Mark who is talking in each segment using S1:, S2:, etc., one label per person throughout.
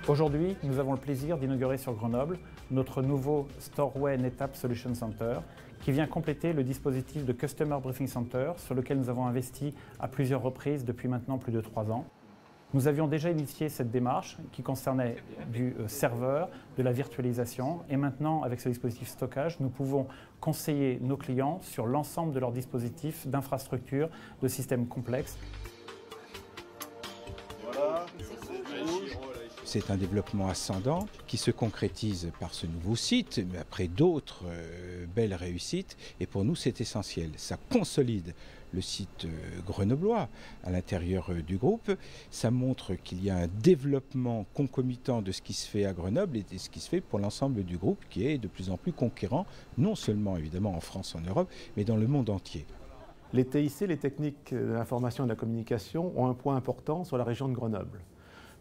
S1: Aujourd'hui, nous avons le plaisir d'inaugurer sur Grenoble notre nouveau Storeway NetApp Solution Center qui vient compléter le dispositif de Customer Briefing Center sur lequel nous avons investi à plusieurs reprises depuis maintenant plus de 3 ans. Nous avions déjà initié cette démarche qui concernait du serveur, de la virtualisation et maintenant avec ce dispositif stockage, nous pouvons conseiller nos clients sur l'ensemble de leurs dispositifs d'infrastructure, de systèmes complexes.
S2: C'est un développement ascendant qui se concrétise par ce nouveau site, mais après d'autres belles réussites. Et pour nous, c'est essentiel. Ça consolide le site grenoblois à l'intérieur du groupe. Ça montre qu'il y a un développement concomitant de ce qui se fait à Grenoble et de ce qui se fait pour l'ensemble du groupe qui est de plus en plus conquérant, non seulement évidemment en France, en Europe, mais dans le monde entier.
S3: Les TIC, les techniques de l'information et de la communication, ont un point important sur la région de Grenoble.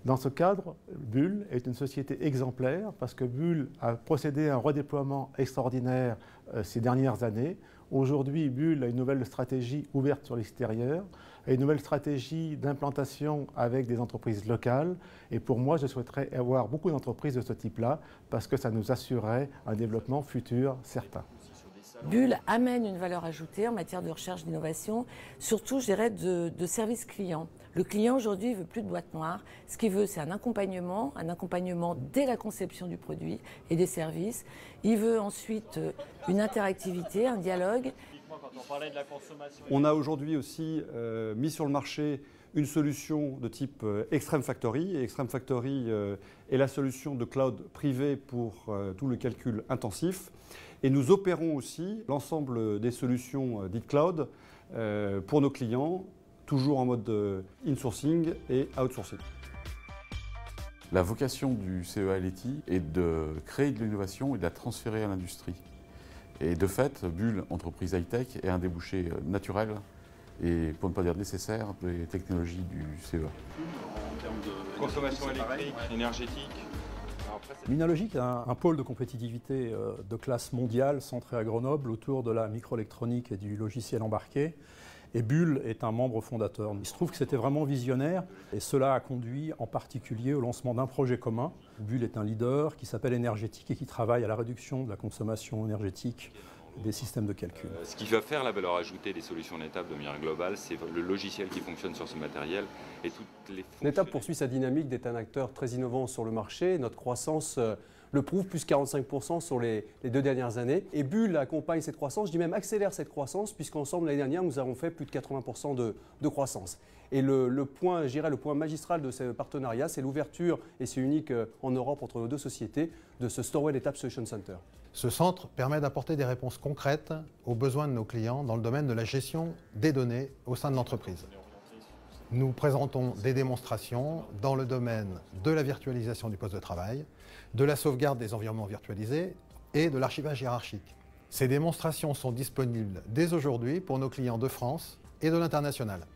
S3: Dans ce cadre, Bull est une société exemplaire parce que Bull a procédé à un redéploiement extraordinaire ces dernières années. Aujourd'hui, Bull a une nouvelle stratégie ouverte sur l'extérieur, une nouvelle stratégie d'implantation avec des entreprises locales. Et pour moi, je souhaiterais avoir beaucoup d'entreprises de ce type-là parce que ça nous assurerait un développement futur certain.
S4: Bull amène une valeur ajoutée en matière de recherche d'innovation, surtout, je dirais, de service client. Le client, aujourd'hui, ne veut plus de boîte noire. Ce qu'il veut, c'est un accompagnement dès la conception du produit et des services. Il veut ensuite une interactivité, un dialogue.
S5: On a aujourd'hui aussi mis sur le marché une solution de type Extreme Factory. Et Extreme Factory est la solution de cloud privé pour tout le calcul intensif. Et nous opérons aussi l'ensemble des solutions dites cloud pour nos clients, toujours en mode insourcing et outsourcing.
S6: La vocation du CEA LETI est de créer de l'innovation et de la transférer à l'industrie. Et de fait, Bull, entreprise high-tech, est un débouché naturel et, pour ne pas dire nécessaire, des technologies du CEA.
S7: En termes de consommation électrique, énergétique.
S8: Minalogic est un pôle de compétitivité de classe mondiale centré à Grenoble autour de la microélectronique et du logiciel embarqué. Et Bull est un membre fondateur. Il se trouve que c'était vraiment visionnaire et cela a conduit en particulier au lancement d'un projet commun. Bull est un leader qui s'appelle Énergétique et qui travaille à la réduction de la consommation énergétique des systèmes de calcul.
S7: Ce qui va faire la valeur ajoutée des solutions NetApp de manière globale, c'est le logiciel qui fonctionne sur ce matériel et toutes les fonctions.
S9: NetApp poursuit sa dynamique d'être un acteur très innovant sur le marché. Notre croissance le prouve, plus 45% sur les 2 dernières années. Et Bull accompagne cette croissance, je dis même accélère cette croissance, puisqu'ensemble l'année dernière, nous avons fait plus de 80% de croissance. Et le point, je dirais, le point magistral de ce partenariat, c'est l'ouverture, et c'est unique en Europe entre nos deux sociétés, de ce Storeway NetApp Solution Center.
S10: Ce centre permet d'apporter des réponses concrètes aux besoins de nos clients dans le domaine de la gestion des données au sein de l'entreprise. Nous présentons des démonstrations dans le domaine de la virtualisation du poste de travail, de la sauvegarde des environnements virtualisés et de l'archivage hiérarchique. Ces démonstrations sont disponibles dès aujourd'hui pour nos clients de France et de l'international.